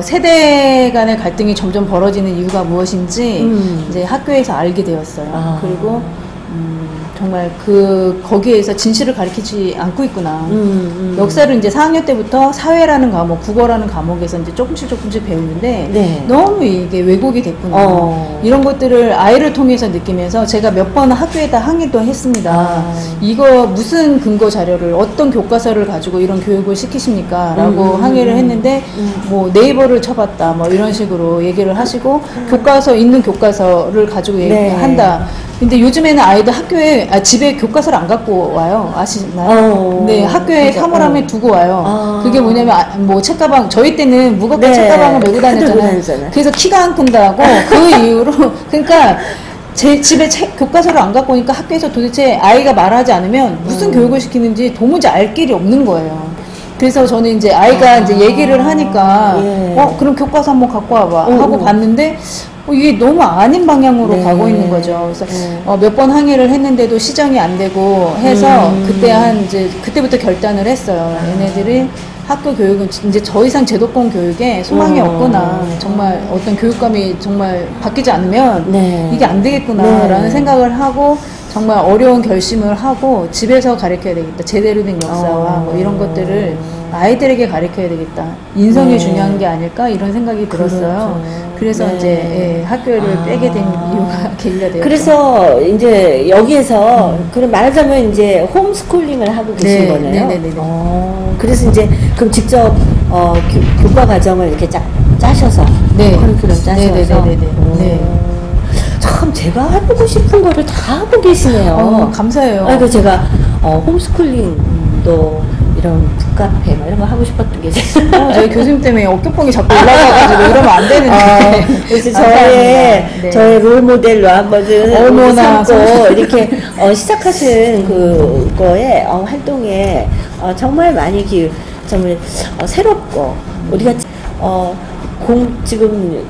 세대 간의 갈등이 점점 벌어지는 이유가 무엇인지 이제 학교에서 알게 되었어요. 그리고 정말 거기에서 진실을 가르치지 않고 있구나. 역사를 이제 4학년 때부터 사회라는 과목, 국어라는 과목에서 이제 조금씩 배우는데 네. 너무 이게 왜곡이 됐구나. 이런 것들을 아이를 통해서 느끼면서 제가 몇 번 학교에다 항의도 했습니다. 이거 무슨 근거 자료를 어떤 교과서를 가지고 이런 교육을 시키십니까? 라고 항의를 했는데 뭐 네이버를 쳐봤다 뭐 이런 식으로 얘기를 하시고 있는 교과서를 가지고 얘기한다. 근데 요즘에는 아이들 집에 교과서를 안 갖고 와요. 아시나요? 네, 학교에 사물함에 두고 와요. 그게 뭐냐면, 뭐, 책가방, 저희 때는 무겁게 책가방을 메고 다녔잖아요. 그래서 키가 안 큰다고, 그 이후로, 그러니까, 제 집에 교과서를 안 갖고 오니까 학교에서 도대체 아이가 말하지 않으면 무슨 교육을 시키는지 도무지 알 길이 없는 거예요. 그래서 저는 이제 아이가 이제 얘기를 하니까, 그럼 교과서 한번 갖고 와봐. 하고 봤는데, 이게 너무 아닌 방향으로 가고 있는 거죠. 그래서 몇 번 항의를 했는데도 시정이 안 되고 해서 그때부터 결단을 했어요. 얘네들이 학교 교육은 이제 더 이상 제도권 교육에 소망이 없구나. 정말 어떤 교육감이 정말 바뀌지 않으면 이게 안 되겠구나라는 생각을 하고 정말 어려운 결심을 하고 집에서 가르쳐야 되겠다. 제대로 된 역사와 뭐 이런 것들을 아이들에게 가르쳐야 되겠다. 인성이 중요한 게 아닐까 이런 생각이 들었어요. 그래서 이제 학교를 빼게 된 이유가 계기가 되었죠. 그래서 이제 여기에서 그럼 말하자면 이제 홈스쿨링을 하고 계신 거네요. 네네네. 그래서 이제 그럼 직접 교과 과정을 이렇게 짜셔서 커리큘럼 짜셔서. 참 제가 해보고 싶은 거를 다 하고 계시네요. 감사해요. 그래서 제가 홈스쿨링도 이런 북카페 이런 거 하고 싶었던 게 저희 교수님 때문에 어깨뽕이 자꾸 올라가가지고 이러면 안 되는데. 그래서 저의 롤 모델로 한번 삼고 이렇게 시작하신 그거에 활동에 정말 많이 정말 새롭고 우리가 지금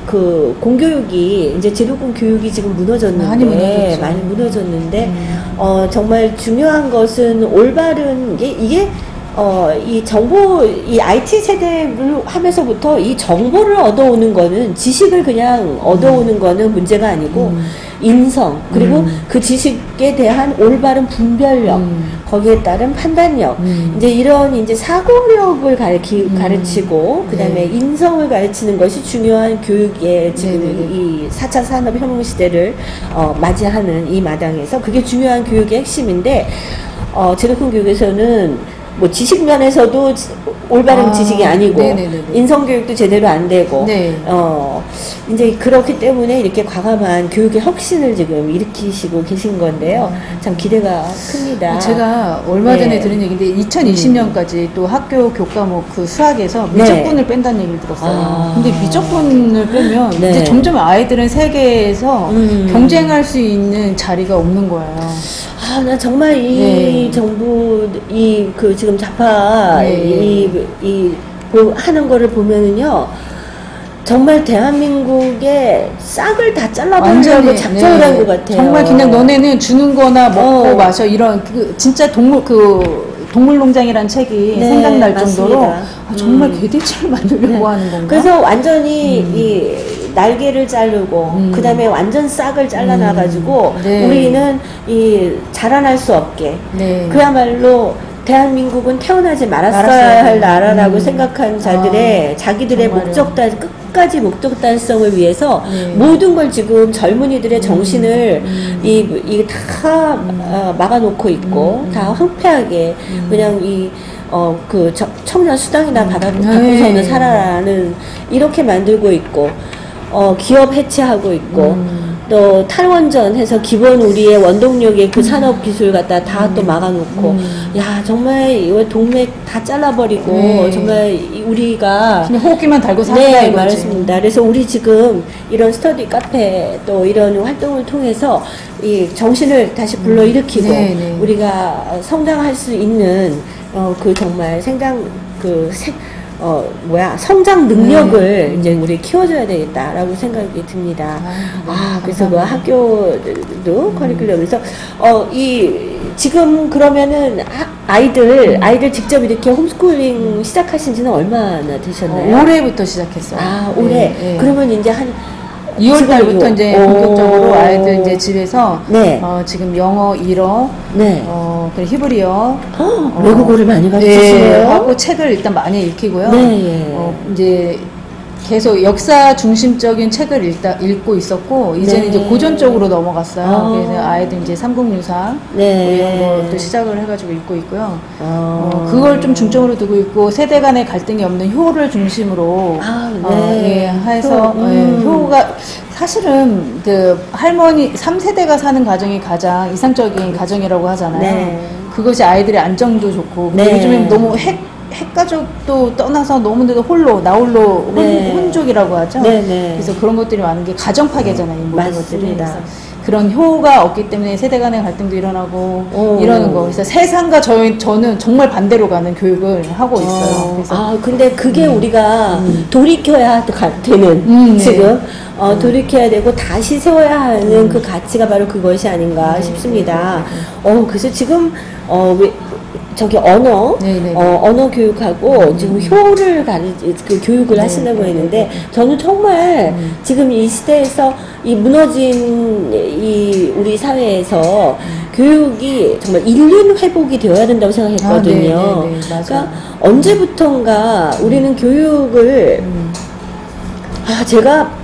공교육이 이제 제도권 교육이 지금 무너졌는데 많이 무너졌는데 정말 중요한 것은 올바른 이게 이 IT 세대를 하면서부터 이 정보를 얻어오는 거는 지식을 그냥 얻어오는 거는 문제가 아니고 인성, 그리고 그 지식에 대한 올바른 분별력, 거기에 따른 판단력, 이제 이런 이제 사고력을 가르치고, 그 다음에 인성을 가르치는 것이 중요한 교육의 지금 이 4차 산업혁명 시대를 맞이하는 이 마당에서 그게 중요한 교육의 핵심인데, 제도권 교육에서는 뭐 지식면에서도 올바른 지식이 아니고 인성교육도 제대로 안 되고 이제 그렇기 때문에 이렇게 과감한 교육의 혁신을 지금 일으키시고 계신 건데요. 참 기대가 큽니다. 제가 얼마 전에 들은 얘기인데 2020년까지 또 학교 교과목 그 수학에서 미적분을 뺀다는 얘기를 들었어요. 근데 미적분을 빼면 이제 점점 아이들은 세계에서 경쟁할 수 있는 자리가 없는 거예요. 나 정말 이 정부, 지금 좌파, 하는 거를 보면은요, 정말 대한민국의 싹을 다 잘라버리려고 작정을 한 것 같아요. 정말 그냥 너네는 주는 거나 먹고 마셔, 이런, 진짜 동물농장이라는 책이 생각날 정도로 정말 개돼지를 만들려고 하는 건가? 그래서 완전히 날개를 자르고 그 다음에 완전 싹을 잘라놔가지고 우리는 자라날 수 없게 그야말로 대한민국은 태어나지 말았어야 할 나라라고 생각한 자기들의 끝까지 목적달성을 위해서 모든 걸 지금 젊은이들의 정신을 다 막아놓고 있고 다 황폐하게 그냥 청년 수당이나 받고서는 살아라는 이렇게 만들고 있고 기업 해체하고 있고 또 탈원전 해서 기본 우리의 원동력의 그 산업 기술 갖다 다 또 막아놓고 야 정말 이거 동맥 다 잘라버리고 정말 우리가 그냥 호흡기만 달고 살아야 말했습니다. 그래서 우리 지금 이런 스터디 카페 또 이런 활동을 통해서 이 정신을 다시 불러일으키고 우리가 성장할 수 있는 정말 성장 능력을 이제 우리 키워줘야 되겠다라고 생각이 듭니다. 그래서 그 학교도 커리큘럼에서 지금 그러면은 아이들 직접 이렇게 홈스쿨링 시작하신 지는 얼마나 되셨나요? 올해부터 시작했어요. 올해. 그러면 이제 2월 달부터 이제 본격적으로 아이들 이제 집에서 네. 지금 영어, 일어, 네. 그리고 히브리어, 외국어를 많이 가르치시네요. 네, 하고 책을 일단 많이 읽히고요. 네. 이제 계속 역사 중심적인 책을 읽고 있었고 이제는 네. 이제 고전 쪽으로 넘어갔어요. 그래서 아이들 이제 삼국유사 네. 뭐 이런 것도 시작을 해가지고 읽고 있고요. 그걸 좀 중점으로 두고 있고 세대 간의 갈등이 없는 효를 중심으로 네. 해서 효가 사실은 그 할머니 3세대가 사는 가정이 가장 이상적인 가정이라고 하잖아요. 네. 그것이 아이들의 안정도 좋고 네. 요즘에 너무 핵가족도 떠나서 너무나도 나 홀로 혼족이라고 하죠. 네네. 그래서 그런 것들이 많은 게 가정 파괴잖아요. 이 모든 것들이. 맞습니다. 그런 효가 없기 때문에 세대 간의 갈등도 일어나고 이러는 거. 그래서 세상과 저는 정말 반대로 가는 교육을 하고 있어요. 그래서 근데 그게 우리가 돌이켜야 되는 지금 돌이켜야 되고 다시 세워야 하는 그 가치가 바로 그것이 아닌가 싶습니다. 그래서 지금 저기 언어 교육하고 지금 효를 그 교육을 하신다고 했는데 저는 정말 지금 이 시대에서 이 무너진 이 우리 사회에서 교육이 정말 인륜 회복이 되어야 된다고 생각했거든요. 그러니까 언제부턴가 우리는 교육을 제가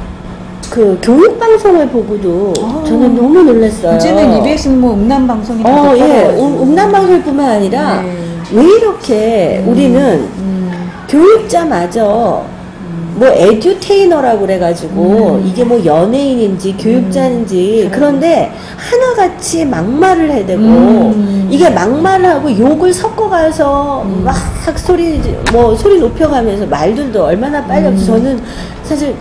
그 교육 방송을 보고도 저는 너무 놀랐어요. 이제는 EBS는 뭐 음란 방송이 음란 방송뿐만 아니라 왜 이렇게 우리는 교육자마저 뭐 에듀테이너라고 그래가지고 이게 뭐 연예인인지 교육자인지 그런데 하나같이 막말을 해대고 이게 막말하고 욕을 섞어가서 막 소리 높여가면서 말들도 얼마나 빨리 없지. 저는 사실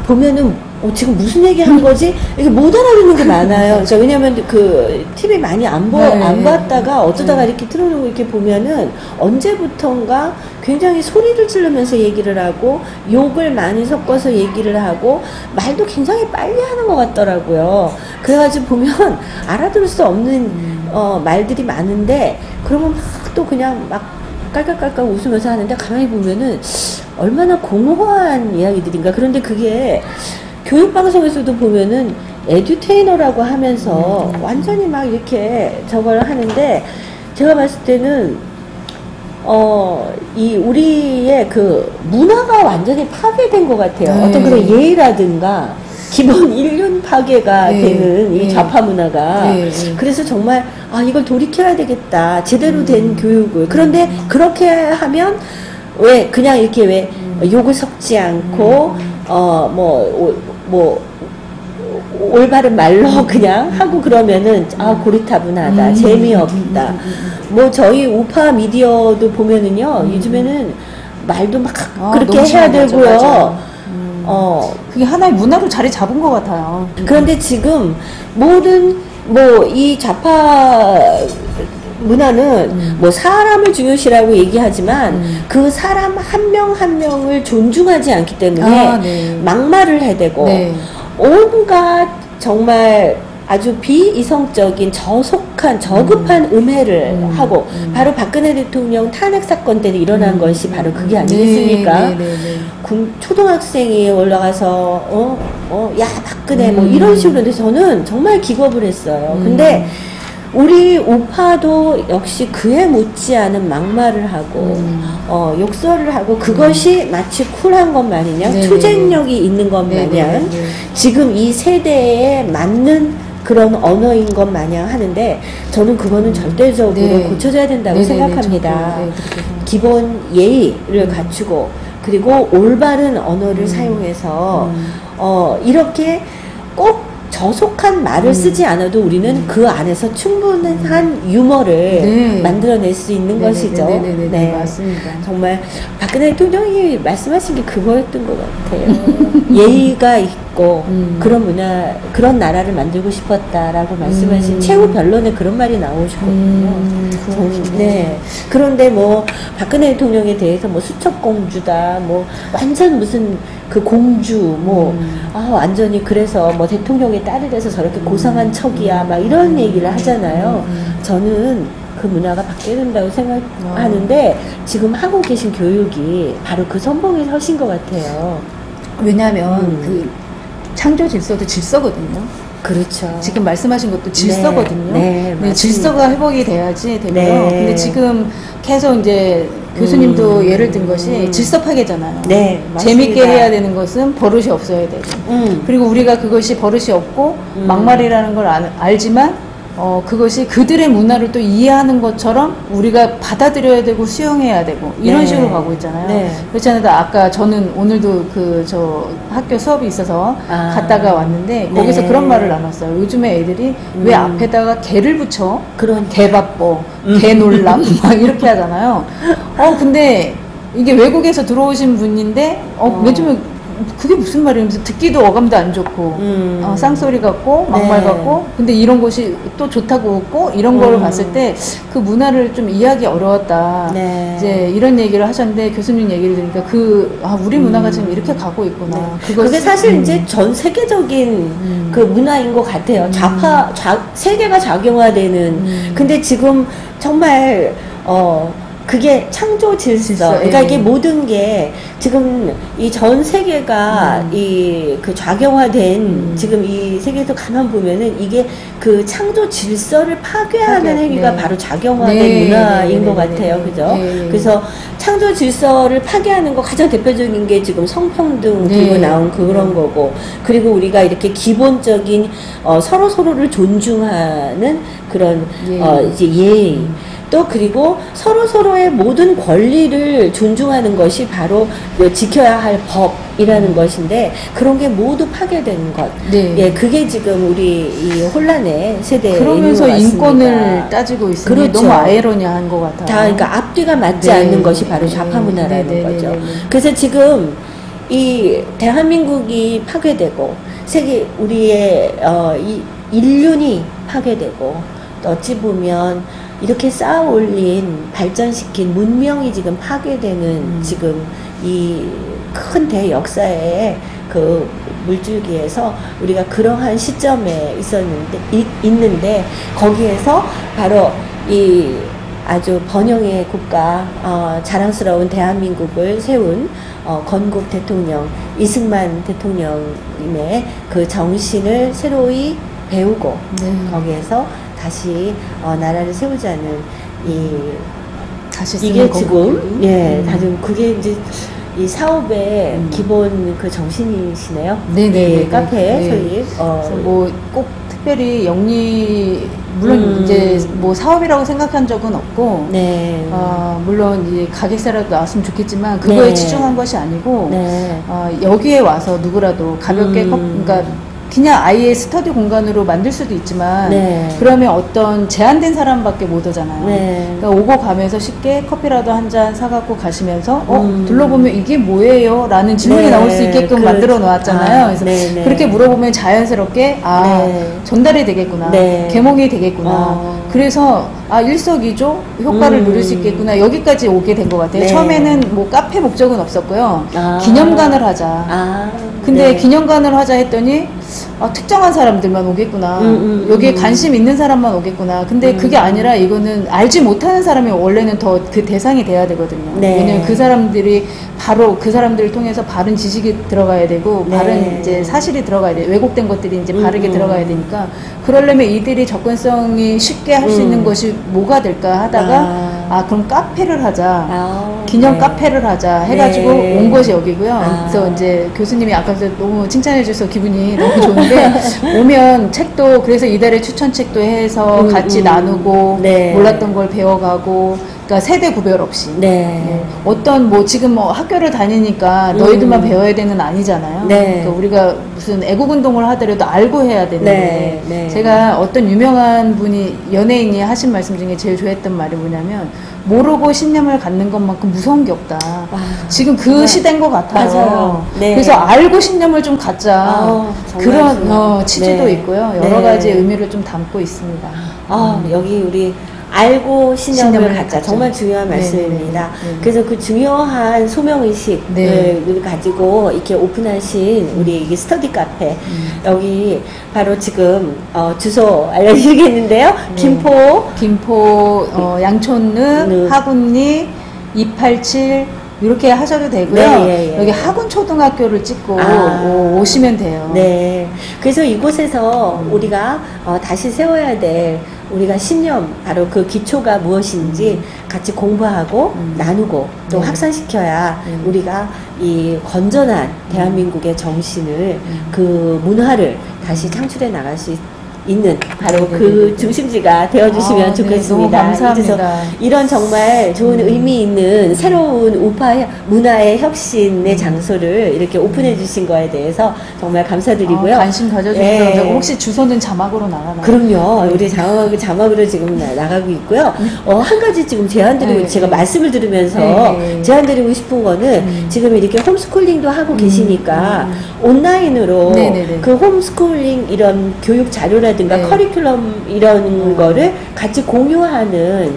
보면은 지금 무슨 얘기 하는 거지? 이게 못 알아듣는 게 많아요. 왜냐면 그 TV 많이 안 봤다가 어쩌다가 이렇게 틀어놓고 이렇게 보면은 언제부턴가 굉장히 소리를 지르면서 얘기를 하고 욕을 많이 섞어서 얘기를 하고 말도 굉장히 빨리 하는 것 같더라고요. 그래가지고 보면 알아들을 수 없는 말들이 많은데 그러면 막 또 그냥 막 깔깔깔깔 웃으면서 하는데 가만히 보면은 얼마나 공허한 이야기들인가. 그런데 그게 교육방송에서도 보면은 에듀테이너라고 하면서 완전히 막 이렇게 저걸 하는데 제가 봤을 때는 이 우리의 그 문화가 완전히 파괴된 것 같아요. 어떤 그런 예의라든가 기본 인륜 파괴가 되는 이 좌파 문화가 그래서 정말 이걸 돌이켜야 되겠다. 제대로 된 교육을. 그런데 그렇게 하면 왜 그냥 이렇게 왜 욕을 섞지 않고 올바른 말로 그냥 하고 그러면은 고리타분하다, 재미없다. 뭐 저희 우파 미디어도 보면은요 요즘에는 말도 막 그렇게 해야 되고요. 맞아. 그게 하나의 문화로 자리 잡은 것 같아요. 그런데 지금 모든 이 좌파 문화는 뭐 사람을 중요시라고 얘기하지만 그 사람 한 명 한 명을 존중하지 않기 때문에 막말을 해대고 온갖 정말 아주 비이성적인 저급한 음해를 하고 바로 박근혜 대통령 탄핵 사건 때 일어난 것이 바로 그게 아니겠습니까? 초등학생이 올라가서 야 박근혜 뭐 이런 식으로. 근데 저는 정말 기겁을 했어요. 근데 우리 우파도 역시 그에 못지않은 막말을 하고 욕설을 하고 그것이 마치 쿨한 것 마냥 투쟁력이 있는 것 마냥 지금 이 세대에 맞는 그런 언어인 것 마냥 하는데 저는 그거는 절대적으로 고쳐져야 된다고 생각합니다. 기본 예의를 갖추고 그리고 올바른 언어를 사용해서 이렇게 꼭 저속한 말을 쓰지 않아도 우리는 그 안에서 충분한 유머를 만들어낼 수 있는 것이죠. 네, 맞습니다. 정말 박근혜 대통령이 말씀하신 게 그거였던 것 같아요. 예의가 있고 그런 문화, 그런 나라를 만들고 싶었다라고 말씀하신 최후 변론에 그런 말이 나오셨거든요. 네. 그런데 뭐 박근혜 대통령에 대해서 뭐 수첩공주다, 뭐 완전 무슨 그 공주 완전히 그래서 뭐 대통령의 딸이 돼서 저렇게 고상한 척이야 막 이런 얘기를 하잖아요. 저는 그 문화가 바뀌어야 된다고 생각하는데 지금 하고 계신 교육이 바로 그 선봉에 서신 것 같아요. 왜냐하면 창조 질서도 질서거든요. 그렇죠. 지금 말씀하신 것도 질서거든요. 네, 네, 질서가 회복이 돼야지 되고요. 네. 근데 지금 계속 이제 교수님도 예를 든 것이 질서 파괴잖아요. 네, 맞습니다. 재밌게 해야 되는 것은 버릇이 없어야 되고. 그리고 우리가 그것이 버릇이 없고 막말이라는 걸 알지만 그것이 그들의 문화를 또 이해하는 것처럼 우리가 받아들여야 되고 수용해야 되고 이런 네. 식으로 가고 있잖아요. 네. 그렇잖아요. 아까 저는 오늘도 저 학교 수업이 있어서 갔다가 왔는데 거기서 네. 그런 말을 나눴어요. 요즘에 애들이 왜 앞에다가 개를 붙여? 그런 개바뻐, 개놀람 막 이렇게 하잖아요. 근데 이게 외국에서 들어오신 분인데 요즘에 그게 무슨 말이면서 듣기도 어감도 안 좋고 쌍소리 같고 막말 네. 같고 근데 이런 것이 또 좋다고 웃고 이런 걸 봤을 때 그 문화를 좀 이해하기 어려웠다. 네. 이제 이런 얘기를 하셨는데 교수님 얘기를 들으니까 우리 문화가 지금 이렇게 가고 있구나. 네. 그게 사실 이제 전 세계적인 그 문화인 것 같아요. 세계가 작용화되는. 근데 지금 정말 그게 창조 질서. 그러니까 이게 모든 게 지금 이 전 세계가 그 작용화된 지금 이 세계에서 가만 보면은 이게 그 창조 질서를 파괴하는 행위가 바로 작용화된 문화인 것 같아요. 그죠? 그래서 창조 질서를 파괴하는 거 가장 대표적인 게 지금 성평등 들고 나온 그런 거고, 그리고 우리가 이렇게 기본적인 서로를 존중하는 그런 이제 예의. 또 그리고 서로의 모든 권리를 존중하는 것이 바로 지켜야 할 법이라는 것인데 그런 게 모두 파괴되는 것. 예, 그게 지금 우리 이 혼란의 세대에 그러면서 있는 것 같습니다. 인권을 따지고 있으니 그렇죠. 너무 아이러니한 것 같아요. 다 그러니까 앞뒤가 맞지 않는 것이 바로 좌파 문화라는 거죠. 그래서 지금 이 대한민국이 파괴되고 세계 우리의 이 인륜이 파괴되고 어찌 보면 이렇게 쌓아 올린 발전시킨 문명이 지금 파괴되는 지금 이 큰 대역사의 그 물줄기에서 우리가 그러한 시점에 있는데 거기에서 바로 이 아주 번영의 국가 자랑스러운 대한민국을 세운 건국 대통령 이승만 대통령님의 그 정신을 새로이 배우고 거기에서 다시 나라를 세우자는 이게 지금 다들 그게 이제 이 사업의 기본 그 정신이시네요. 네네. 카페 소위 뭐 꼭 특별히 영리 물론 이제 뭐 사업이라고 생각한 적은 없고 물론 이제 가게세라도 나왔으면 좋겠지만 그거에 치중한 것이 아니고 여기에 와서 누구라도 가볍게 그러니까 그냥 아이의 스터디 공간으로 만들 수도 있지만 그러면 어떤 제한된 사람밖에 못 오잖아요. 그러니까 오고 가면서 쉽게 커피라도 한 잔 사갖고 가시면서 둘러보면 이게 뭐예요? 라는 질문이 나올 수 있게끔 만들어 놓았잖아요. 그래서 그렇게 물어보면 자연스럽게 전달이 되겠구나. 개몽이 되겠구나. 그래서 일석이조 효과를 누릴 수 있겠구나. 여기까지 오게 된 것 같아요. 처음에는 뭐 카페 목적은 없었고요. 기념관을 하자. 근데 기념관을 하자 했더니 특정한 사람들만 오겠구나. 여기에 관심 있는 사람만 오겠구나. 근데 그게 아니라 이거는 알지 못하는 사람이 원래는 더 그 대상이 돼야 되거든요. 왜냐면 그 사람들이 바로 그 사람들을 통해서 바른 지식이 들어가야 되고 바른 이제 사실이 들어가야 돼. 왜곡된 것들이 이제 바르게 들어가야 되니까 그러려면 이들이 접근성이 쉽게 할 수 있는 것이 뭐가 될까 하다가 그럼 카페를 하자. 기념 카페를 하자 해가지고 온 것이 여기고요. 그래서 이제 교수님이 아까부터 너무 칭찬해 주셔서 기분이 너무 좋은데 오면 책도 그래서 이달의 추천책도 해서 같이 나누고 몰랐던 걸 배워가고 그러니까 세대 구별 없이 어떤 뭐 지금 뭐 학교를 다니니까 너희들만 배워야 되는 아니잖아요. 그러니까 우리가 무슨 애국운동을 하더라도 알고 해야 되는데 제가 어떤 유명한 분이 연예인이 하신 말씀 중에 제일 좋아했던 말이 뭐냐면 모르고 신념을 갖는 것만큼 무서운 게 없다. 지금 그 시대인 것 같아요. 맞아요. 그래서 알고 신념을 좀 갖자. 그런 취지도 있고요. 여러 가지 의미를 좀 담고 있습니다. 여기 우리 알고 신념을 갖자. 정말 중요한 말씀입니다. 그래서 그 중요한 소명의식을 가지고 이렇게 오픈하신 우리 이게 스터디 카페. 여기 바로 지금 주소 알려드리겠는데요. 김포 양촌읍 하군리 287 이렇게 하셔도 되고요. 네, 예, 예. 여기 학원 초등학교를 찍고 아. 오시면 돼요. 네. 그래서 이곳에서 우리가 다시 세워야 될 우리가 신념, 바로 그 기초가 무엇인지 같이 공부하고 나누고 또 네. 확산시켜야 우리가 이 건전한 대한민국의 정신을 그 문화를 다시 창출해 나갈 수 있는 바로 그 중심지가 되어주시면 아, 좋겠습니다. 네, 너무 감사합니다. 그래서 이런 정말 좋은 의미 있는 새로운 우파 문화의 혁신의 장소를 이렇게 오픈해 주신 거에 대해서 정말 감사드리고요. 관심 가져주셔서 예. 혹시 주소는 자막으로 나가나요? 그럼요. 우리 자막으로 지금 나가고 있고요. 한 가지 지금 제안드리고 네, 제가 네. 말씀을 들으면서 네. 제안드리고 싶은 거는 지금 이렇게 홈스쿨링도 하고 계시니까 온라인으로 네, 네, 네. 그 홈스쿨링 이런 교육 자료라든가 네. 커리큘럼 이런 거를 같이 공유하는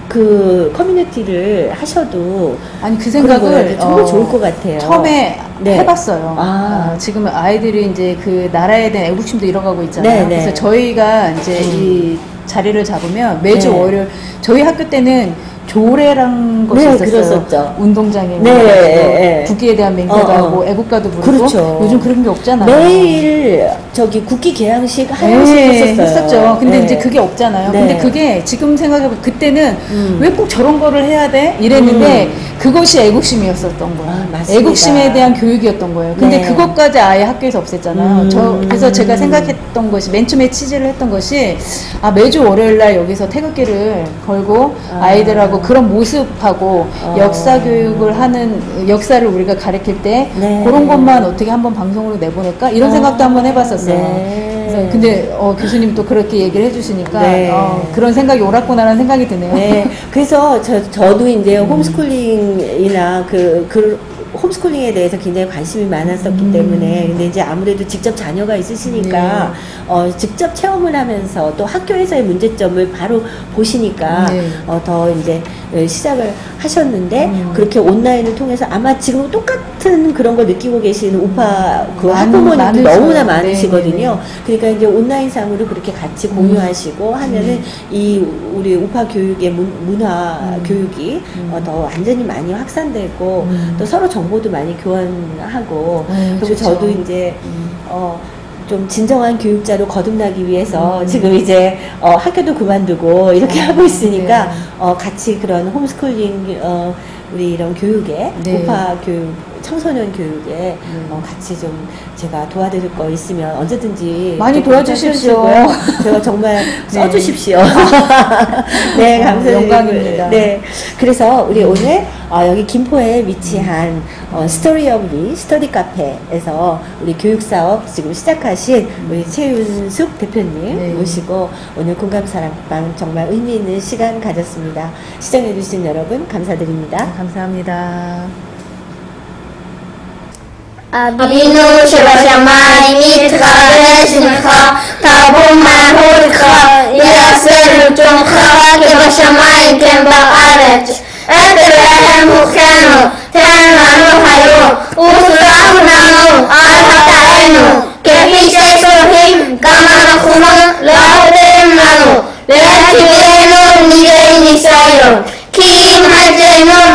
그 커뮤니티를 하셔도 아니 그 그런 거를 생각을 정말 좋을 것 같아요. 처음에 네. 해봤어요. 아. 지금 아이들이 이제 그 나라에 대한 애국심도 잃어가고 있잖아요. 네, 네. 그래서 저희가 이제 이 자리를 잡으면 매주 네. 월요일 저희 학교 때는 조례란 것이 네, 있었어요. 그랬었죠. 운동장에 네, 네. 국기에 대한 맹세도 하고 애국가도 부르고 그렇죠. 요즘 그런 게 없잖아요. 매일 저기 국기 개항식 하나씩 네, 했었어요. 했었죠. 근데 네. 이제 그게 없잖아요. 네. 근데 그게 지금 생각해보면 그때는 왜 꼭 저런 거를 해야 돼? 이랬는데 그것이 애국심이었었던 거예요. 아, 맞습니다. 애국심에 대한 교육이었던 거예요. 근데 네. 그것까지 아예 학교에서 없앴잖아요. 그래서 제가 생각했던 것이 맨 처음에 취지를 했던 것이 매주 월요일 날 여기서 태극기를 걸고 아이들하고 그런 모습하고 역사 교육을 하는 역사를 우리가 가르칠 때 네. 그런 것만 어떻게 한번 방송으로 내보낼까? 이런 생각도 한번 해봤었어요. 네. 그래서 근데 교수님이 또 그렇게 얘기를 해주시니까 네. 그런 생각이 옳았구나라는 생각이 드네요. 네. 그래서 저도 이제 홈스쿨링이나 그 홈스쿨링에 대해서 굉장히 관심이 많았었기 때문에 근데 이제 아무래도 직접 자녀가 있으시니까 직접 체험을 하면서 또 학교에서의 문제점을 바로 보시니까 네. 더 이제 시작을 하셨는데 그렇게 온라인을 통해서 아마 지금 똑같은 그런 걸 느끼고 계시는 우파 그 학부모님도 많으셔요. 너무나 네, 많으시거든요. 네, 그러니까 이제 온라인상으로 그렇게 같이 공유하시고 하면은 이 우리 우파 교육의 문화 교육이 더 완전히 많이 확산되고 또 서로 정보도 많이 교환하고 그리고 좋죠. 저도 이제 좀 진정한 교육자로 거듭나기 위해서 지금 이제 학교도 그만두고 이렇게 하고 있으니까 같이 그런 홈스쿨링 우리 이런 교육에 네. 우파 교육 청소년 교육에 같이 좀 제가 도와드릴 거 있으면 언제든지 많이 좀 도와주십시오. 해주시고요. 제가 정말 써주십시오. 네, 감사드립니다. 영광입니다. 네, 그래서 우리 오늘 여기 김포에 위치한 스토리 오브 리 스터디 카페에서 우리 교육 사업 지금 시작하신 우리 최윤숙 대표님 네. 모시고 오늘 공감사랑방 정말 의미 있는 시간 가졌습니다. 시청해주신 여러분 감사드립니다. 감사합니다. أبينو شبشماي ميتخا رشنخا تابوما هولخا ياسر جنخا كبشماي كنبا أرج أترهم خانو تنانو هيو وصراحنانو أرهتاينو كفي شيسوهم كما نخونو لا أدرمنانو لكن نيجي نسايو كيم هجنو